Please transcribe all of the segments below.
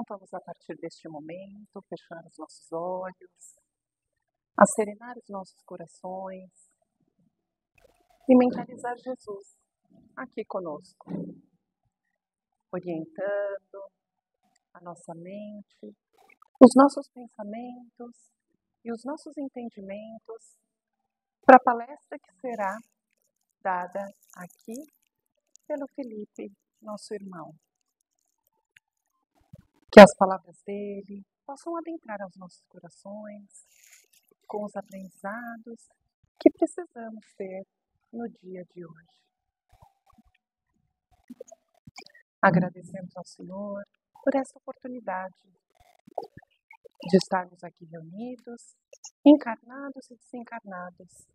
vamos, a partir deste momento, fechar os nossos olhos, acerenar os nossos corações e mentalizar Jesus aqui conosco, orientando a nossa mente, os nossos pensamentos e os nossos entendimentos para a palestra que será dada aqui pelo Felipe, nosso irmão. Que as palavras dele possam adentrar aos nossos corações com os aprendizados que precisamos ter no dia de hoje. Agradecemos ao Senhor por essa oportunidade de estarmos aqui reunidos, encarnados e desencarnados,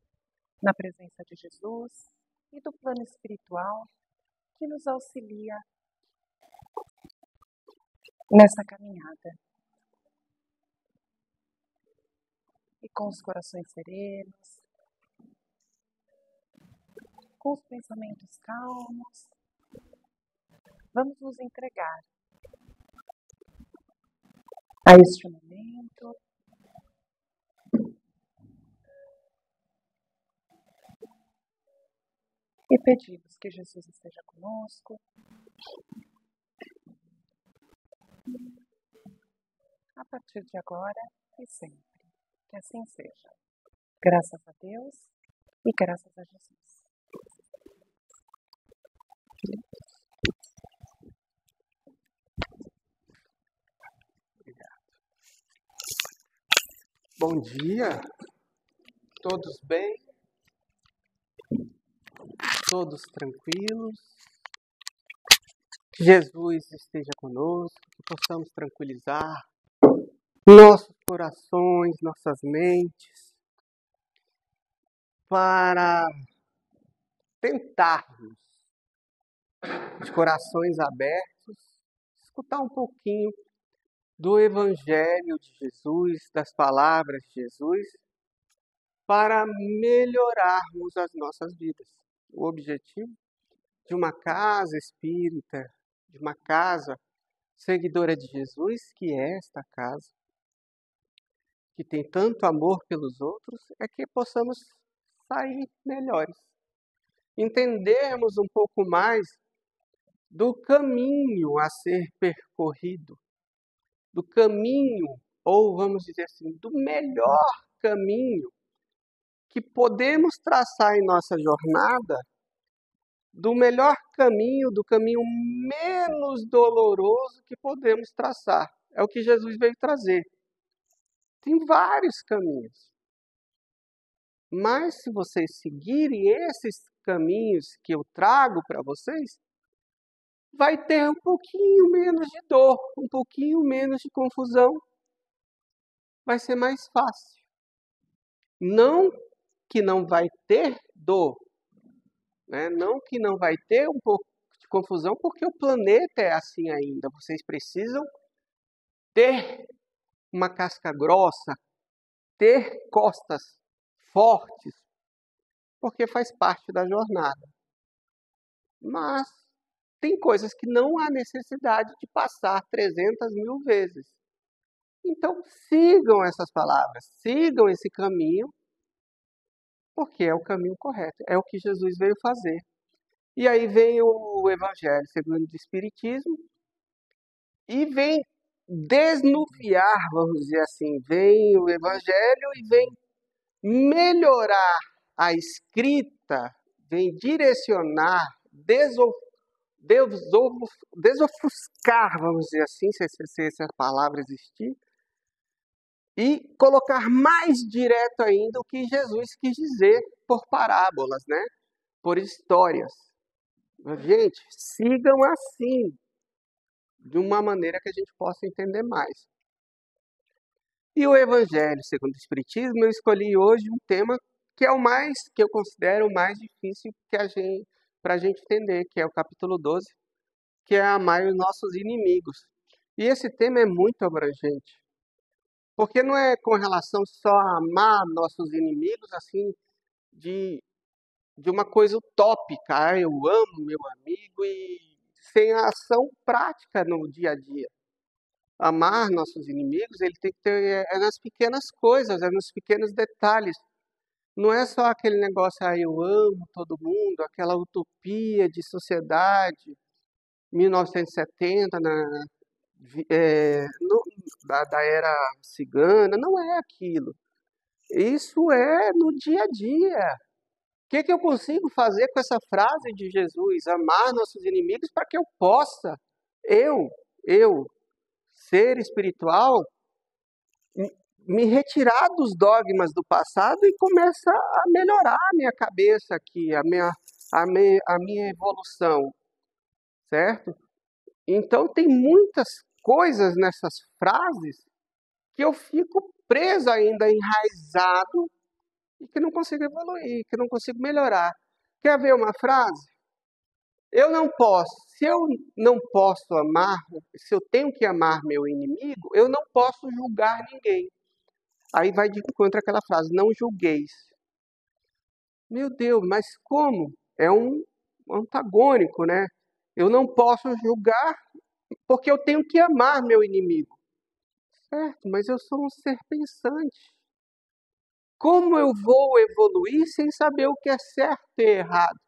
na presença de Jesus e do plano espiritual que nos auxilia nessa caminhada. E com os corações serenos, com os pensamentos calmos, vamos nos entregar a este momento e pedimos que Jesus esteja conosco a partir de agora e sempre. Que assim seja. Graças a Deus e graças a Jesus. Obrigado. Bom dia. Todos bem? Todos tranquilos? Que Jesus esteja conosco, que possamos tranquilizar nossos corações, nossas mentes, para tentarmos, de corações abertos, escutar um pouquinho do Evangelho de Jesus, das palavras de Jesus, para melhorarmos as nossas vidas. O objetivo de uma casa espírita, de uma casa seguidora de Jesus, que é esta casa, que tem tanto amor pelos outros, é que possamos sair melhores. Entendermos um pouco mais do caminho a ser percorrido, do caminho, ou vamos dizer assim, do melhor caminho que podemos traçar em nossa jornada, do melhor caminho, do caminho menos doloroso que podemos traçar. É o que Jesus veio trazer. Tem vários caminhos. Mas se vocês seguirem esses caminhos que eu trago para vocês, vai ter um pouquinho menos de dor, um pouquinho menos de confusão. Vai ser mais fácil. Não que não vai ter dor, né? Não que não vai ter um pouco de confusão, porque o planeta é assim ainda. Vocês precisam ter uma casca grossa, ter costas fortes, porque faz parte da jornada. Mas tem coisas que não há necessidade de passar 300.000 vezes. Então sigam essas palavras, sigam esse caminho, porque é o caminho correto, é o que Jesus veio fazer. E aí vem o Evangelho segundo o Espiritismo e vem desnuviar, vamos dizer assim, vem o Evangelho e vem melhorar a escrita, vem direcionar, desofuscar, vamos dizer assim, se essa palavra existir, e colocar mais direto ainda o que Jesus quis dizer por parábolas, né? Por histórias. Gente, sigam assim, de uma maneira que a gente possa entender mais. E o Evangelho segundo o Espiritismo, eu escolhi hoje um tema que é o mais, que eu considero o mais difícil para a gente entender, que é o capítulo 12, que é amar os nossos inimigos. E esse tema é muito abrangente, porque não é com relação só a amar nossos inimigos, assim, de uma coisa utópica, eu amo meu amigo, e sem a ação prática no dia a dia. amar nossos inimigos, ele tem que ter nas pequenas coisas, nos pequenos detalhes. Não é só aquele negócio, eu amo todo mundo, aquela utopia de sociedade, 1970, da era cigana, não é aquilo. Isso é no dia a dia. O que eu consigo fazer com essa frase de Jesus? Amar nossos inimigos para que eu possa, eu, ser espiritual, me retirar dos dogmas do passado e começar a melhorar a minha cabeça aqui, a minha evolução, certo? Então tem muitas coisas nessas frases que eu fico preso ainda, enraizado, e que não consigo evoluir, que não consigo melhorar. Quer ver uma frase? Eu não posso, se eu não posso amar, se eu tenho que amar meu inimigo, eu não posso julgar ninguém. Aí vai de encontro àquela frase, não julgueis. Meu Deus, mas como? É um antagônico, né? Eu não posso julgar porque eu tenho que amar meu inimigo. Certo, mas eu sou um ser pensante. Como eu vou evoluir sem saber o que é certo e errado?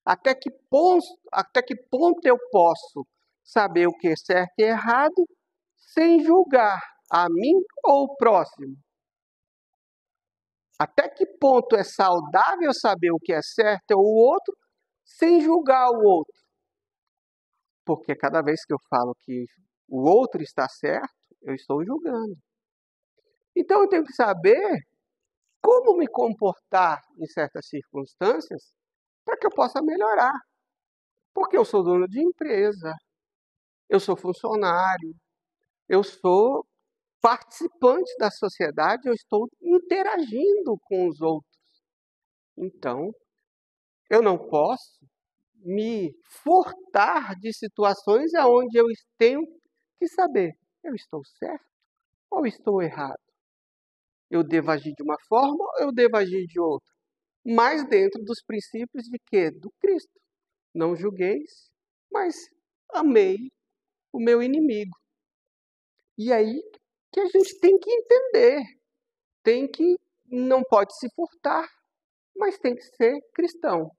Até que ponto eu posso saber o que é certo e errado sem julgar a mim ou o próximo? Até que ponto é saudável saber o que é certo ou o outro sem julgar o outro? Porque cada vez que eu falo que o outro está certo, eu estou julgando. Então eu tenho que saber como me comportar em certas circunstâncias para que eu possa melhorar. Porque eu sou dono de empresa, eu sou funcionário, eu sou participante da sociedade, eu estou interagindo com os outros. Então, eu não posso me furtar de situações onde eu tenho que saber, eu estou certo ou estou errado? Eu devo agir de uma forma ou eu devo agir de outra? Mas dentro dos princípios de quê? Do Cristo. Não julgueis, mas amei o meu inimigo. E aí que a gente tem que entender, não pode se furtar, mas tem que ser cristão.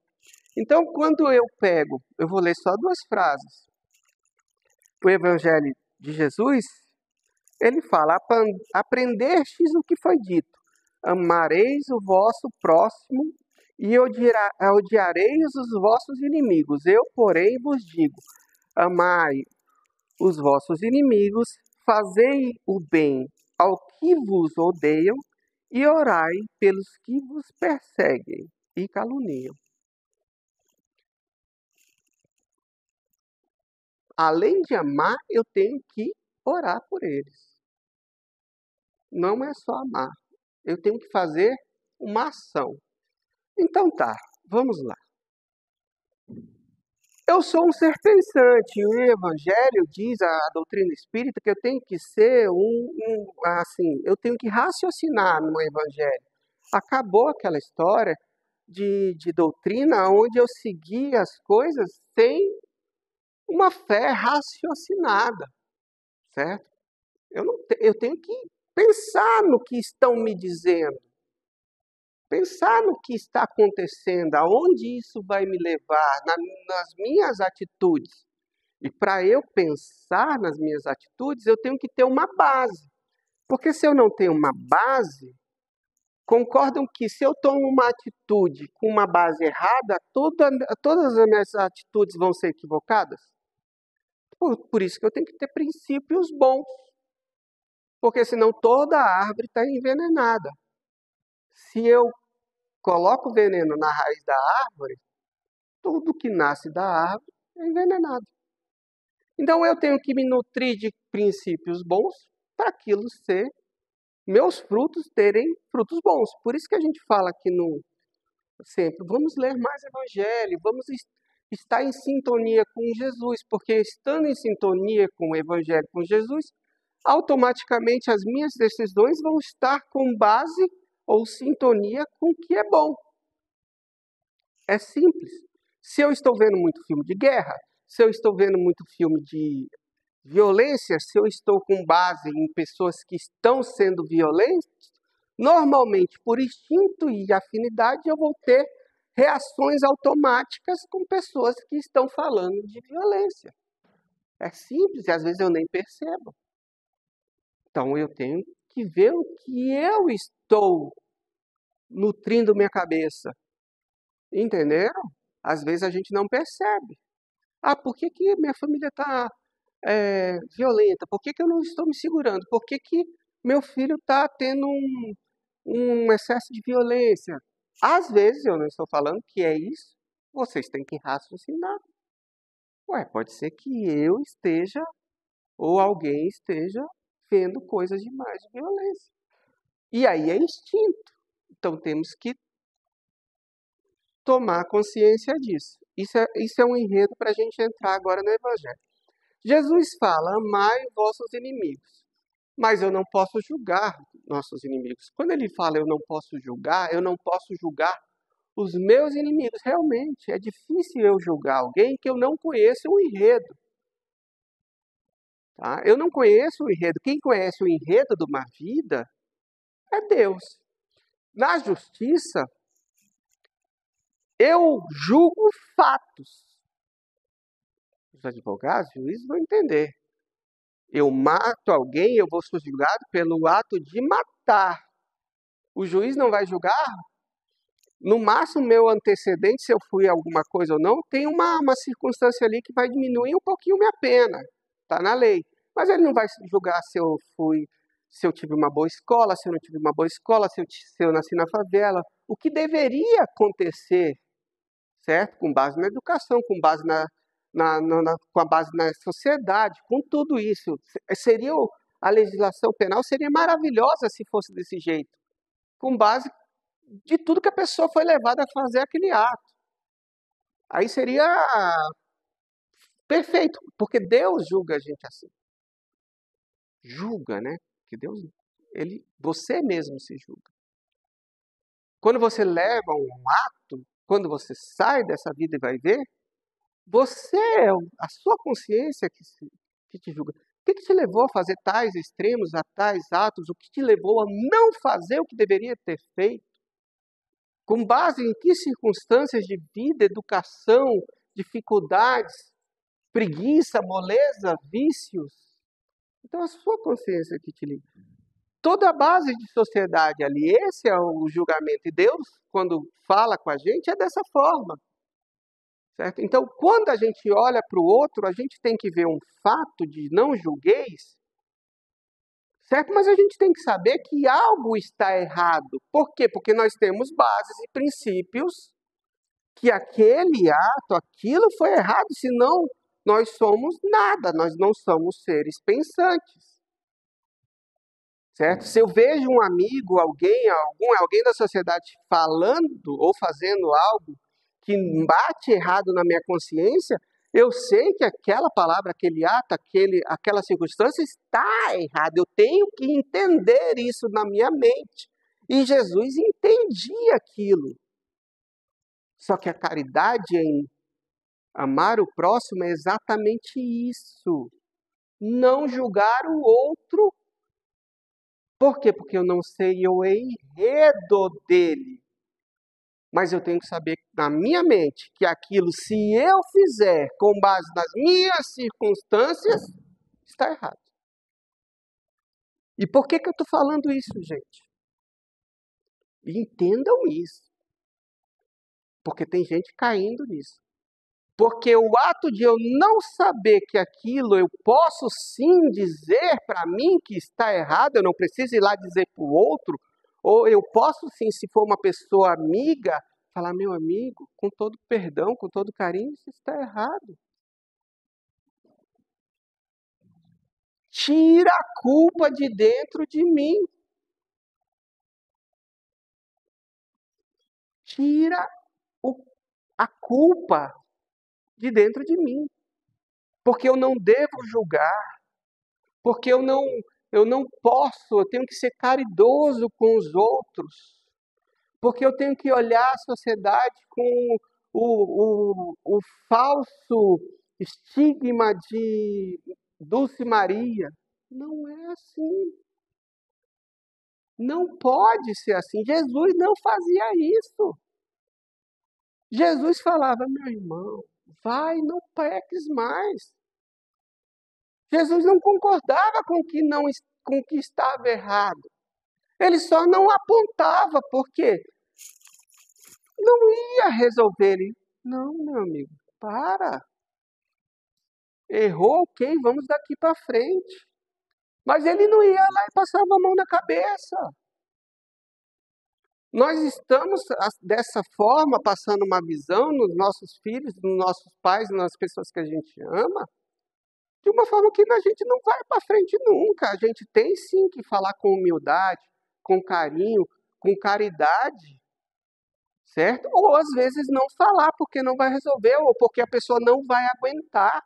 Então, quando eu vou ler só duas frases. O Evangelho de Jesus, ele fala, aprendestes o que foi dito, amareis o vosso próximo e odiareis os vossos inimigos. Eu, porém, vos digo, amai os vossos inimigos, fazei o bem ao que vos odeiam e orai pelos que vos perseguem e caluniam. Além de amar, eu tenho que orar por eles. Não é só amar. Eu tenho que fazer uma ação. Então tá, vamos lá. Eu sou um ser pensante. O Evangelho diz, a doutrina espírita, que eu tenho que ser eu tenho que raciocinar no Evangelho. Acabou aquela história de doutrina onde eu seguia as coisas sem uma fé raciocinada, certo? Eu tenho que pensar no que estão me dizendo, pensar no que está acontecendo, aonde isso vai me levar, nas minhas atitudes. E para eu pensar nas minhas atitudes, eu tenho que ter uma base. Porque se eu não tenho uma base, concordam que se eu tomo uma atitude com uma base errada, todas as minhas atitudes vão ser equivocadas? Por isso que eu tenho que ter princípios bons. Porque senão toda a árvore está envenenada. Se eu coloco veneno na raiz da árvore, tudo que nasce da árvore é envenenado. Então eu tenho que me nutrir de princípios bons para aquilo meus frutos terem frutos bons. Por isso que a gente fala aqui sempre, vamos ler mais Evangelho, vamos estar em sintonia com Jesus, porque estando em sintonia com o Evangelho, com Jesus, automaticamente as minhas decisões vão estar com base ou sintonia com o que é bom. É simples. Se eu estou vendo muito filme de guerra, se eu estou vendo muito filme Violência, se eu estou com base em pessoas que estão sendo violentas, normalmente, por instinto e afinidade, eu vou ter reações automáticas com pessoas que estão falando de violência. É simples e às vezes eu nem percebo. Então eu tenho que ver o que eu estou nutrindo minha cabeça. Entenderam? Às vezes a gente não percebe. Por que que minha família está violenta? Por que que eu não estou me segurando? Por que que meu filho está tendo um excesso de violência? Às vezes, eu não estou falando que é isso, vocês têm que raciocinar. Pode ser que eu esteja, ou alguém esteja, vendo coisas demais de violência. E aí é instinto. Então temos que tomar consciência disso. Isso é um enredo para a gente entrar agora no Evangelho. Jesus fala, amai vossos inimigos. Mas eu não posso julgar nossos inimigos. Quando ele fala eu não posso julgar os meus inimigos. Realmente, é difícil eu julgar alguém que eu não conheço o enredo. Tá? Eu não conheço o enredo. Quem conhece o enredo de uma vida é Deus. Na justiça, eu julgo fatos. Os advogados, os juízes vão entender. Eu mato alguém, eu vou ser julgado pelo ato de matar. O juiz não vai julgar? No máximo, meu antecedente, se eu fui alguma coisa ou não, tem uma circunstância ali que vai diminuir um pouquinho minha pena. Está na lei. Mas ele não vai julgar se eu tive uma boa escola, se eu não tive uma boa escola, se eu nasci na favela. O que deveria acontecer, certo? Com base na educação, com base com a base na sociedade, com tudo isso. A legislação penal seria maravilhosa se fosse desse jeito. Com base de tudo que a pessoa foi levada a fazer aquele ato. Aí seria perfeito, porque Deus julga a gente assim. Julga, né? Porque Deus, você mesmo se julga. Quando você leva um ato, quando você sai dessa vida e vai ver, a sua consciência que te julga. O que te levou a fazer tais extremos, a tais atos? O que te levou a não fazer o que deveria ter feito? Com base em que circunstâncias de vida, educação, dificuldades, preguiça, moleza, vícios? Então, a sua consciência que te liga. Toda a base de sociedade ali, esse é o julgamento. E Deus, quando fala com a gente, é dessa forma. Certo? Então, quando a gente olha para o outro, a gente tem que ver um fato de não julgueis, certo? Mas a gente tem que saber que algo está errado. Por quê? Porque nós temos bases e princípios que aquele ato, aquilo foi errado, senão nós somos nada, nós não somos seres pensantes. Certo? Se eu vejo um amigo, alguém da sociedade falando ou fazendo algo que bate errado na minha consciência, eu sei que aquela palavra, aquele ato, aquela circunstância está errada. Eu tenho que entender isso na minha mente. E Jesus entendia aquilo. Só que a caridade em amar o próximo é exatamente isso. Não julgar o outro. Por quê? Porque eu não sei o enredo dele. Mas eu tenho que saber na minha mente que aquilo, se eu fizer com base nas minhas circunstâncias, está errado. E por que eu estou falando isso, gente? Entendam isso. Porque tem gente caindo nisso. Porque o ato de eu não saber que aquilo eu posso sim dizer para mim que está errado, eu não preciso ir lá dizer para o outro, ou eu posso sim, se for uma pessoa amiga, falar, meu amigo, com todo perdão, com todo carinho, isso está errado. Tira a culpa de dentro de mim. Tira a culpa de dentro de mim. Porque eu não devo julgar. Porque eu não posso, eu tenho que ser caridoso com os outros. Porque eu tenho que olhar a sociedade com o falso estigma de Dulce Maria. Não é assim. Não pode ser assim. Jesus não fazia isso. Jesus falava, meu irmão, vai, não peques mais. Jesus não concordava com o que estava errado. Ele só não apontava, porque não ia resolver. Não, meu amigo, para. Errou, ok, vamos daqui para frente. Mas ele não ia lá e passava a mão na cabeça. Nós estamos, dessa forma, passando uma visão nos nossos filhos, nos nossos pais, nas pessoas que a gente ama, de uma forma que a gente não vai para frente nunca. A gente tem sim que falar com humildade, com carinho, com caridade, certo? Ou às vezes não falar porque não vai resolver, ou porque a pessoa não vai aguentar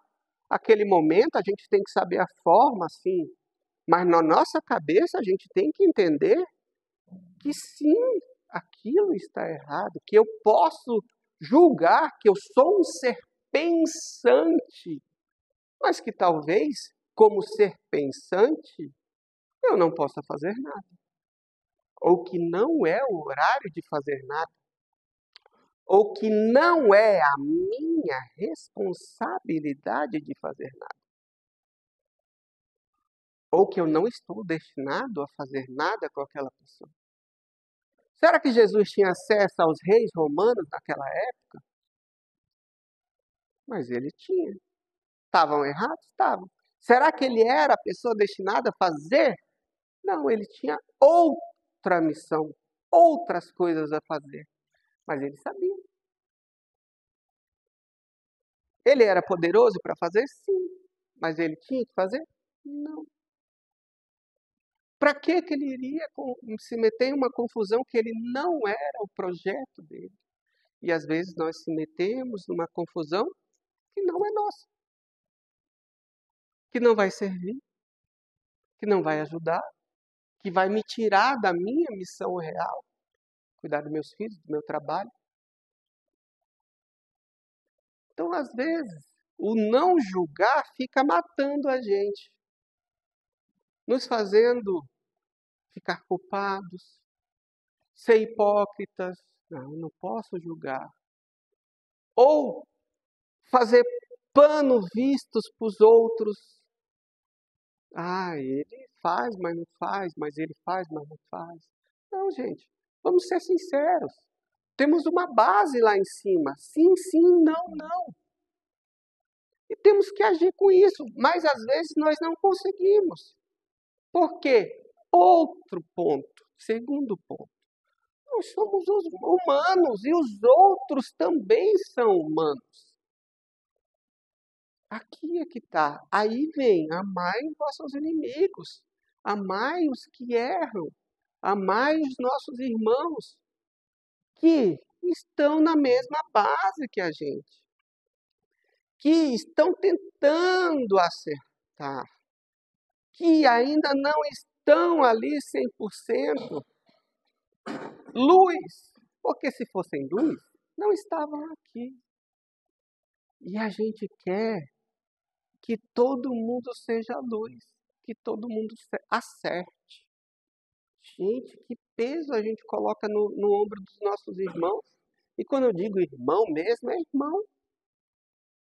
aquele momento. A gente tem que saber a forma, assim. Mas na nossa cabeça a gente tem que entender que sim, aquilo está errado, que eu posso julgar que eu sou um ser pensante, mas que talvez, como ser pensante, eu não possa fazer nada. Ou que não é o horário de fazer nada. Ou que não é a minha responsabilidade de fazer nada. Ou que eu não estou destinado a fazer nada com aquela pessoa. Será que Jesus tinha acesso aos reis romanos naquela época? Mas ele tinha. Estavam errados? Estavam. Será que ele era a pessoa destinada a fazer? Não, ele tinha outra missão, outras coisas a fazer. Mas ele sabia. Ele era poderoso para fazer? Sim. Mas ele tinha que fazer? Não. Para que ele iria se meter em uma confusão que ele não era o projeto dele? E às vezes nós se metemos numa confusão que não é nossa, que não vai servir, que não vai ajudar, que vai me tirar da minha missão real, cuidar dos meus filhos, do meu trabalho. Então, às vezes, o não julgar fica matando a gente, nos fazendo ficar culpados, ser hipócritas. Não posso julgar. Ou fazer pano vistos para os outros. Ele faz, mas não faz, mas ele faz, mas não faz. Não, gente, vamos ser sinceros. Temos uma base lá em cima. Sim, sim, não, não. E temos que agir com isso, mas às vezes nós não conseguimos. Por quê? Outro ponto, segundo ponto. Nós somos os humanos e os outros também são humanos. Aqui é que está. Aí vem, amai os vossos inimigos, amai os que erram, amai os nossos irmãos que estão na mesma base que a gente, que estão tentando acertar, que ainda não estão ali 100% luz, porque se fossem luz, não estavam aqui. E a gente quer que todo mundo seja luz, que todo mundo acerte. Gente, que peso a gente coloca no ombro dos nossos irmãos. E quando eu digo irmão mesmo, é irmão.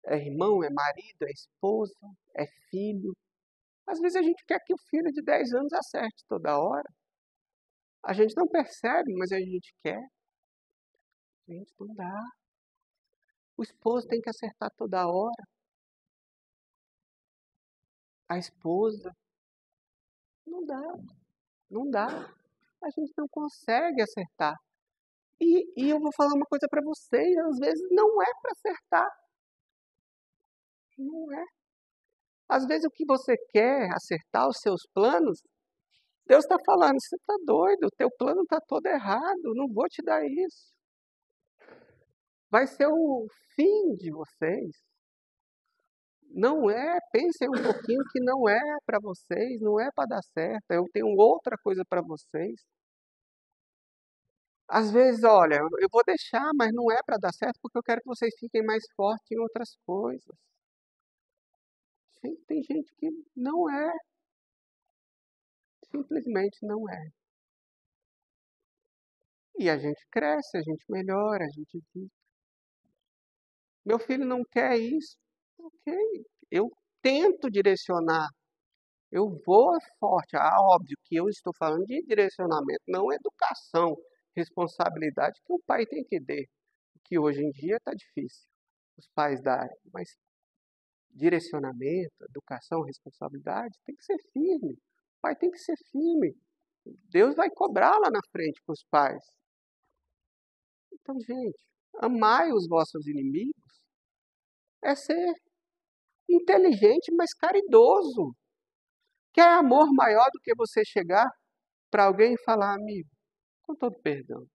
É irmão, é marido, é esposa, é filho. Às vezes a gente quer que o filho de 10 anos acerte toda hora. A gente não percebe, mas a gente quer. Gente, não dá. O esposo tem que acertar toda hora. A esposa. Não dá. Não dá. A gente não consegue acertar. E eu vou falar uma coisa para vocês. Às vezes não é para acertar. Não é. Às vezes o que você quer acertar, os seus planos, Deus está falando, você está doido, o teu plano está todo errado, não vou te dar isso. Vai ser o fim de vocês. Não é, pensem um pouquinho que não é para vocês, não é para dar certo, eu tenho outra coisa para vocês. Às vezes, olha, eu vou deixar, mas não é para dar certo porque eu quero que vocês fiquem mais fortes em outras coisas. tem gente que não é. Simplesmente não é. E a gente cresce, a gente melhora, a gente vive. Meu filho não quer isso. Ok, eu tento direcionar. Eu vou forte. Óbvio que eu estou falando de direcionamento, não educação, responsabilidade que o pai tem que ter. Que hoje em dia está difícil, os pais darem. Mas direcionamento, educação, responsabilidade, tem que ser firme. O pai tem que ser firme. Deus vai cobrar lá na frente para os pais. Então, gente, amai os vossos inimigos é ser inteligente, mas caridoso. Quer amor maior do que você chegar para alguém e falar, amigo, com todo perdão,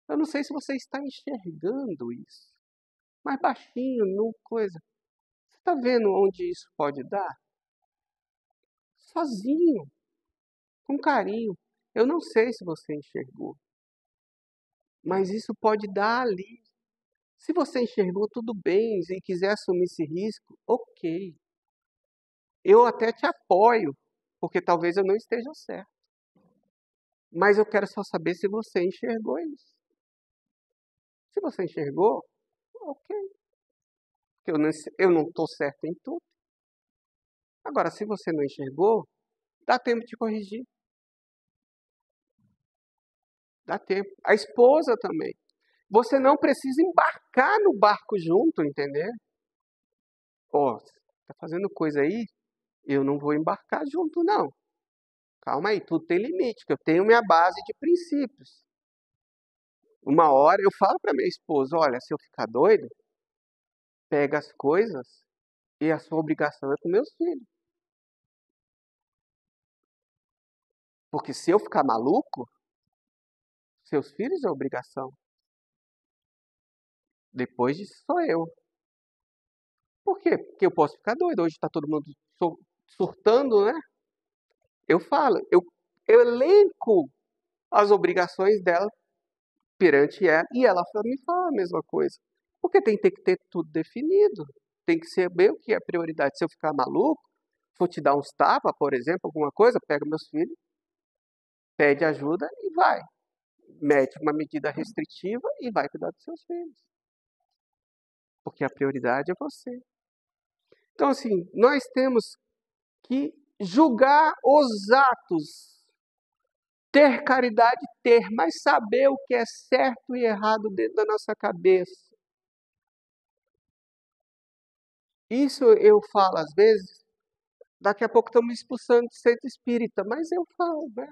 eu não sei se você está enxergando isso, mas baixinho, não coisa. Você está vendo onde isso pode dar? Sozinho, com carinho. Eu não sei se você enxergou, mas isso pode dar ali. Se você enxergou, tudo bem, e quiser assumir esse risco, ok. Eu até te apoio, porque talvez eu não esteja certo. Mas eu quero só saber se você enxergou isso. Se você enxergou, ok. Eu não estou certo em tudo. Agora, se você não enxergou, dá tempo de corrigir. Dá tempo. A esposa também. Você não precisa embarcar no barco junto, entendeu? Ó, tá fazendo coisa aí? Eu não vou embarcar junto, não. Calma aí, tudo tem limite, que eu tenho minha base de princípios. Uma hora eu falo para minha esposa, olha, se eu ficar doido, pega as coisas e a sua obrigação é com meus filhos. Porque se eu ficar maluco, seus filhos é obrigação. Depois disso sou eu. Por quê? Porque eu posso ficar doido. Hoje está todo mundo surtando, né? Eu falo, eu elenco as obrigações dela perante ela e ela me fala a mesma coisa. Porque tem que ter tudo definido. Tem que saber o que é prioridade. Se eu ficar maluco, for te dar uns tapas, por exemplo, alguma coisa, pega meus filhos, pede ajuda e vai. Mete uma medida restritiva e vai cuidar dos seus filhos. Porque a prioridade é você. Então, assim, nós temos que julgar os atos. Ter caridade, mas saber o que é certo e errado dentro da nossa cabeça. Isso eu falo às vezes, daqui a pouco estão me expulsando do centro espírita, mas eu falo, né?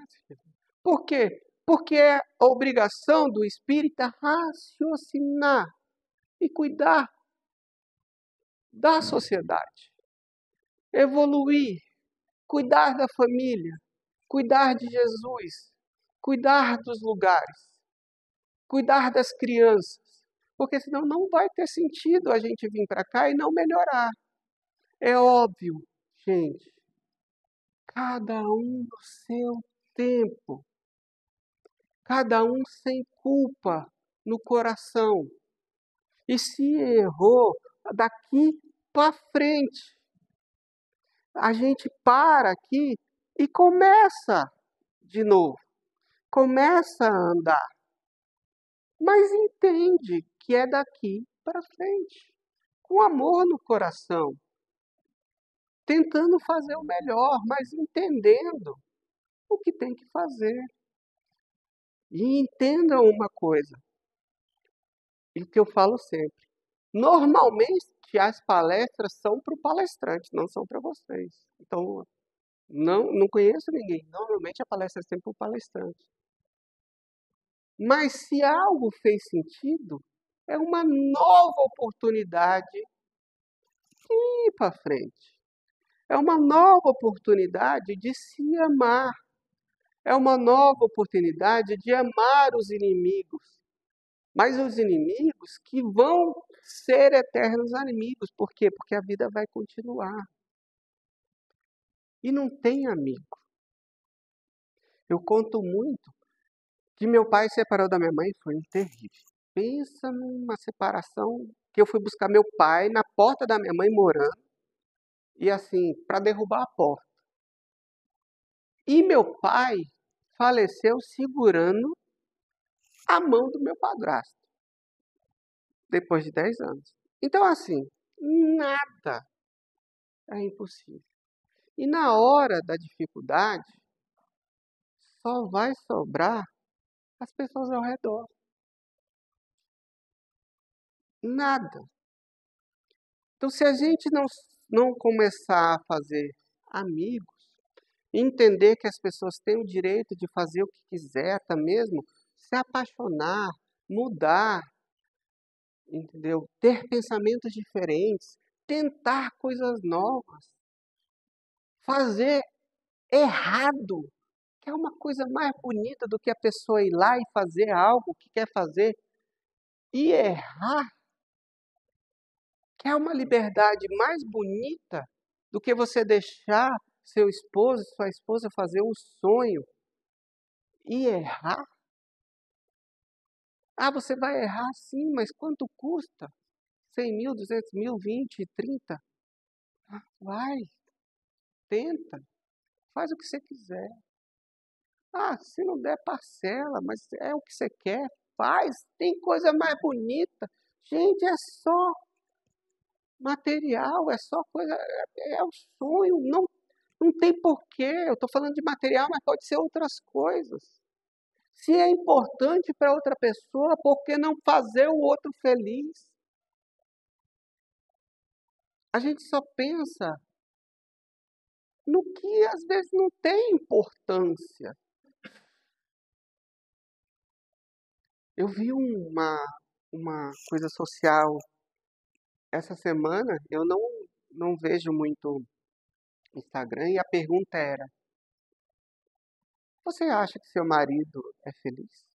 Por quê? Porque é obrigação do espírita raciocinar e cuidar da sociedade, evoluir, cuidar da família, cuidar de Jesus, cuidar dos lugares, cuidar das crianças, porque senão não vai ter sentido a gente vir para cá e não melhorar. É óbvio, gente, cada um no seu tempo, cada um sem culpa no coração. E se errou, daqui para frente, a gente para aqui e começa de novo, começa a andar, mas entende que é daqui para frente, com amor no coração, tentando fazer o melhor, mas entendendo o que tem que fazer. E entendam uma coisa, e que eu falo sempre, normalmente as palestras são para o palestrante, não são para vocês. Então, não conheço ninguém. Normalmente a palestra é sempre para o palestrante. Mas se algo fez sentido, é uma nova oportunidade de ir para frente. É uma nova oportunidade de se amar. É uma nova oportunidade de amar os inimigos. Mas os inimigos que vão ser eternos inimigos. Por quê? Porque a vida vai continuar. E não tem amigo. Eu conto muito que meu pai se separou da minha mãe, foi terrível. Pensa numa separação que eu fui buscar meu pai na porta da minha mãe morando e assim, para derrubar a porta. E meu pai faleceu segurando a mão do meu padrasto, depois de 10 anos. Então, assim, nada é impossível. E na hora da dificuldade, só vai sobrar as pessoas ao redor. Nada. Então, se a gente não começar a fazer amigos, entender que as pessoas têm o direito de fazer o que quiser, até mesmo se apaixonar, mudar, entendeu? Ter pensamentos diferentes, tentar coisas novas, fazer errado, que é uma coisa mais bonita do que a pessoa ir lá e fazer algo que quer fazer e errar, que é uma liberdade mais bonita do que você deixar seu esposo, sua esposa fazer um sonho e errar. Ah, você vai errar sim, mas quanto custa? 100 mil, 200 mil, 20, 30? Vai, tenta, faz o que você quiser. Ah, se não der, parcela, mas é o que você quer, faz. Tem coisa mais bonita. Gente, é só material, é só coisa, é o sonho, não tem porquê. Eu estou falando de material, mas pode ser outras coisas. Se é importante para outra pessoa, por que não fazer o outro feliz? A gente só pensa no que às vezes não tem importância. Eu vi uma coisa social essa semana, eu não vejo muito Instagram, e a pergunta era: você acha que seu marido é feliz?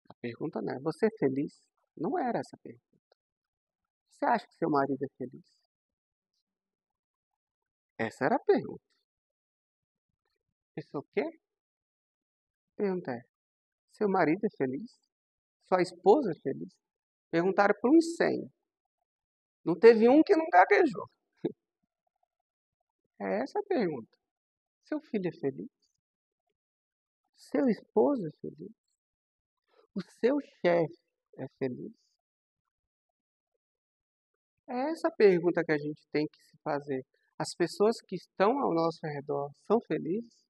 A pergunta não é: você é feliz? Não era essa a pergunta. Você acha que seu marido é feliz? Essa era a pergunta. Pessoa o quê? A pergunta é: seu marido é feliz? Sua esposa é feliz? Perguntaram para uns 100. Não teve um que não gaguejou. É essa a pergunta. Seu filho é feliz? Seu esposo é feliz? O seu chefe é feliz? É essa a pergunta que a gente tem que se fazer. As pessoas que estão ao nosso redor são felizes?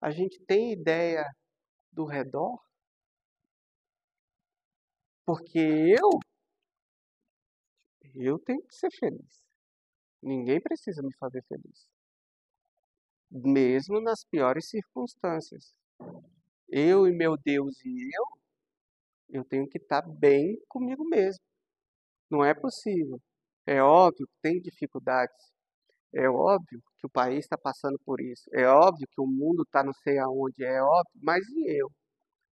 A gente tem ideia do redor? Porque eu tenho que ser feliz. Ninguém precisa me fazer feliz. Mesmo nas piores circunstâncias. Eu e meu Deus e eu tenho que estar bem comigo mesmo. Não é possível. É óbvio que tem dificuldades. É óbvio que o país está passando por isso. É óbvio que o mundo está não sei aonde. É óbvio. Mas e eu?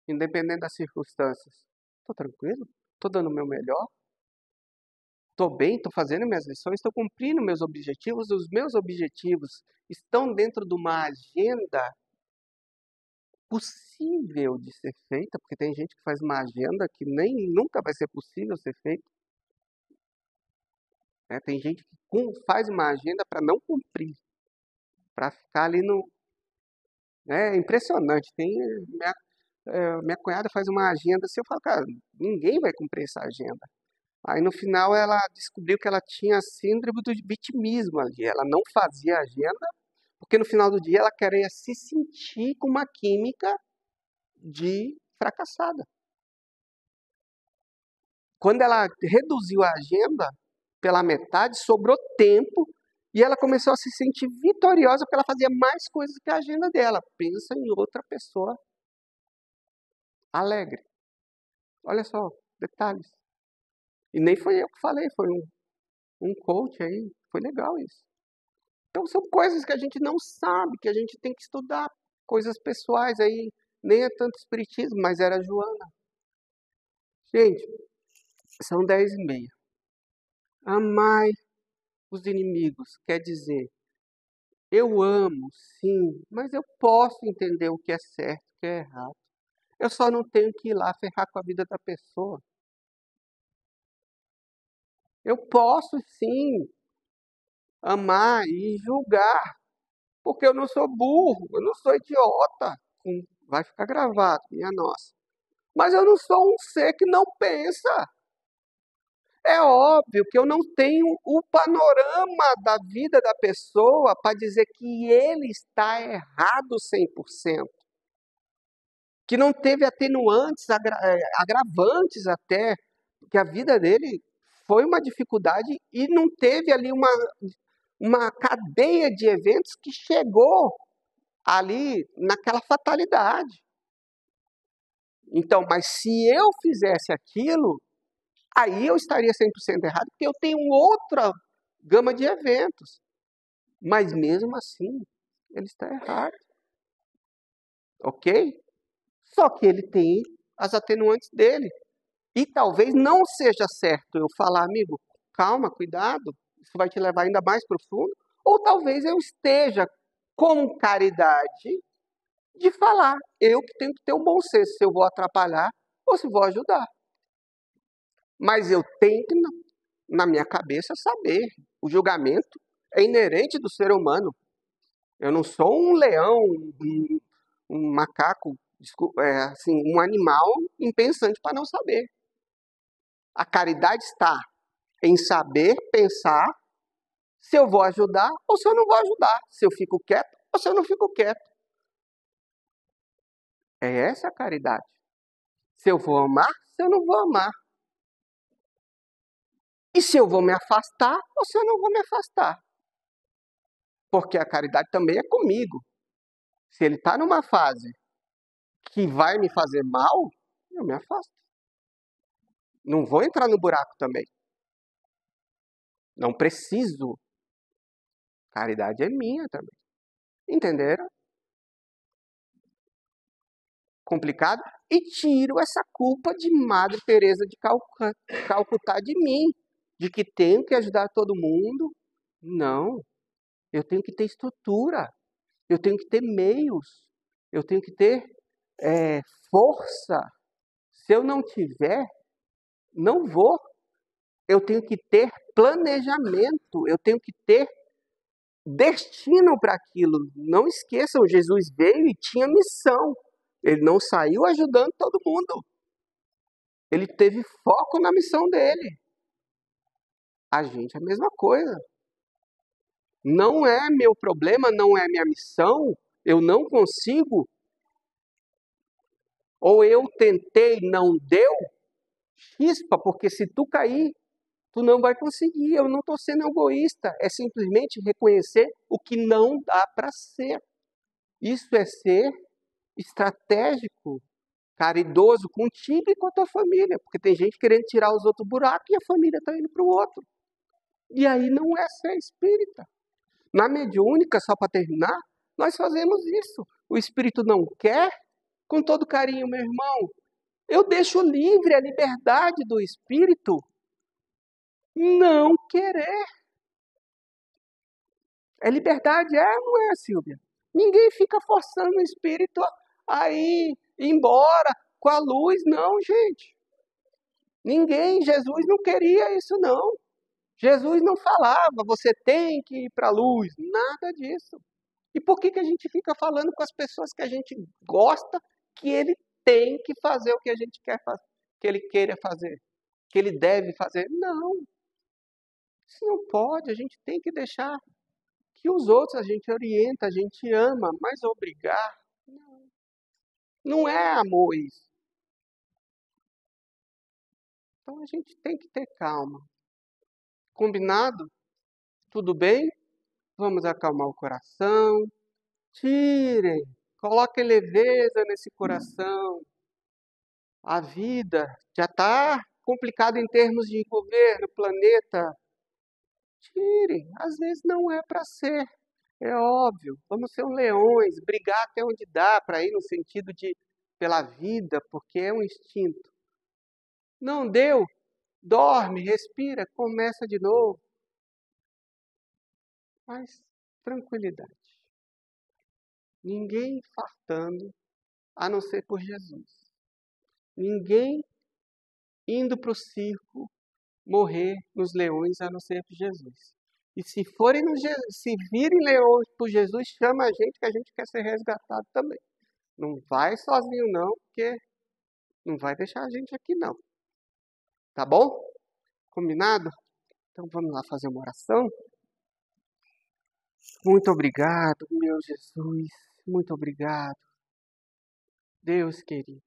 Independente das circunstâncias. Estou tranquilo? Estou dando o meu melhor? Estou bem? Estou fazendo minhas lições? Estou cumprindo meus objetivos? Os meus objetivos estão dentro de uma agenda possível de ser feita? Porque tem gente que faz uma agenda que nem nunca vai ser possível ser feita. Né? Tem gente que faz uma agenda para não cumprir, para ficar ali no. É impressionante. Minha cunhada faz uma agenda assim, eu falo, cara, ninguém vai cumprir essa agenda. Aí no final ela descobriu que ela tinha síndrome do vitimismo ali. Ela não fazia agenda, porque no final do dia ela queria se sentir com uma química de fracassada. Quando ela reduziu a agenda pela metade, sobrou tempo e ela começou a se sentir vitoriosa porque ela fazia mais coisas que a agenda dela. Pensa em outra pessoa alegre. Olha só, detalhes. E nem foi eu que falei, foi um coach aí. Foi legal isso. Então são coisas que a gente não sabe, que a gente tem que estudar. Coisas pessoais aí, nem é tanto espiritismo, mas era a Joana. Gente, são 10h30. Amai os inimigos, quer dizer, eu amo, sim, mas eu posso entender o que é certo e o que é errado. Eu só não tenho que ir lá ferrar com a vida da pessoa. Eu posso, sim, amar e julgar, porque eu não sou burro, eu não sou idiota. Vai ficar gravado, minha nossa. Mas eu não sou um ser que não pensa. É óbvio que eu não tenho o panorama da vida da pessoa para dizer que ele está errado 100%. Que não teve atenuantes, agravantes até, que a vida dele foi uma dificuldade e não teve ali uma cadeia de eventos que chegou ali naquela fatalidade. Então, mas se eu fizesse aquilo, aí eu estaria 100% errado, porque eu tenho outra gama de eventos. Mas mesmo assim, ele está errado. Ok? Só que ele tem as atenuantes dele. E talvez não seja certo eu falar, amigo, calma, cuidado, isso vai te levar ainda mais profundo. Ou talvez eu esteja com caridade de falar, eu que tenho que ter um bom senso se eu vou atrapalhar ou se vou ajudar. Mas eu tenho que, na minha cabeça, saber. O julgamento é inerente do ser humano. Eu não sou um leão, um macaco, assim, um animal impensante para não saber. A caridade está em saber pensar se eu vou ajudar ou se eu não vou ajudar, se eu fico quieto ou se eu não fico quieto. É essa a caridade. Se eu vou amar, se eu não vou amar. E se eu vou me afastar ou se eu não vou me afastar. Porque a caridade também é comigo. Se ele está numa fase que vai me fazer mal, eu me afasto. Não vou entrar no buraco também. Não preciso. Caridade é minha também. Entenderam? Complicado? E tiro essa culpa de Madre Teresa de Calcutá de mim, de que tenho que ajudar todo mundo. Não. Eu tenho que ter estrutura. Eu tenho que ter meios. Eu tenho que ter força. Se eu não tiver, não vou. Eu tenho que ter planejamento. Eu tenho que ter destino para aquilo. Não esqueçam, Jesus veio e tinha missão. Ele não saiu ajudando todo mundo. Ele teve foco na missão dele. A gente é a mesma coisa. Não é meu problema, não é minha missão. Eu não consigo. Ou eu tentei, não deu. Chispa, porque se tu cair, tu não vai conseguir. Eu não estou sendo egoísta. É simplesmente reconhecer o que não dá para ser. Isso é ser estratégico, caridoso contigo e com a tua família. Porque tem gente querendo tirar os outros buracos e a família está indo para o outro. E aí não é ser espírita. Na mediúnica, só para terminar, nós fazemos isso. O espírito não quer, com todo carinho, meu irmão. Eu deixo livre a liberdade do espírito não querer. É liberdade, é ou não é, Silvia? Ninguém fica forçando o espírito a ir embora com a luz, não, gente. Ninguém, Jesus não queria isso, não. Jesus não falava, você tem que ir para a luz, nada disso. E por que a gente fica falando com as pessoas que a gente gosta que ele tem que fazer o que a gente quer fazer, que ele queira fazer, que ele deve fazer? Não. Isso não pode, a gente tem que deixar que os outros a gente orienta, a gente ama, mas obrigar, não. Não é amor isso. Então a gente tem que ter calma. Combinado? Tudo bem? Vamos acalmar o coração. Tirem, coloquem leveza nesse coração. A vida já está complicada em termos de governo, planeta. Tirem, às vezes não é para ser. É óbvio, vamos ser um leões, brigar até onde dá para ir no sentido de pela vida, porque é um instinto. Não deu, dorme, respira, começa de novo. Mas tranquilidade. Ninguém fartando a não ser por Jesus. Ninguém indo para o circo morrer nos leões a não ser por Jesus. E se virem leões por Jesus, chama a gente que a gente quer ser resgatado também. Não vai sozinho não, porque não vai deixar a gente aqui não. Tá bom? Combinado? Então vamos lá fazer uma oração. Muito obrigado, meu Jesus. Muito obrigado, Deus querido,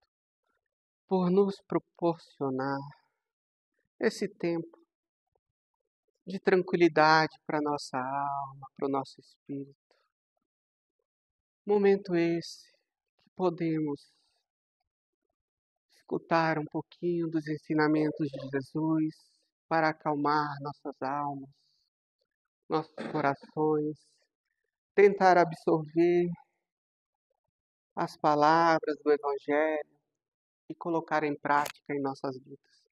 por nos proporcionar esse tempo de tranquilidade para nossa alma, para o nosso espírito. Momento esse que podemos escutar um pouquinho dos ensinamentos de Jesus para acalmar nossas almas, nossos corações, tentar absorver as palavras do Evangelho e colocar em prática em nossas vidas.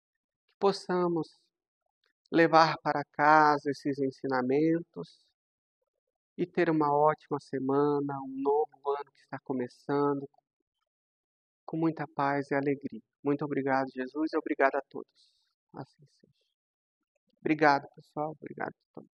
Que possamos levar para casa esses ensinamentos e ter uma ótima semana, um novo ano que está começando, com muita paz e alegria. Muito obrigado, Jesus, e obrigado a todos. Assim seja. Obrigado, pessoal. Obrigado a todos.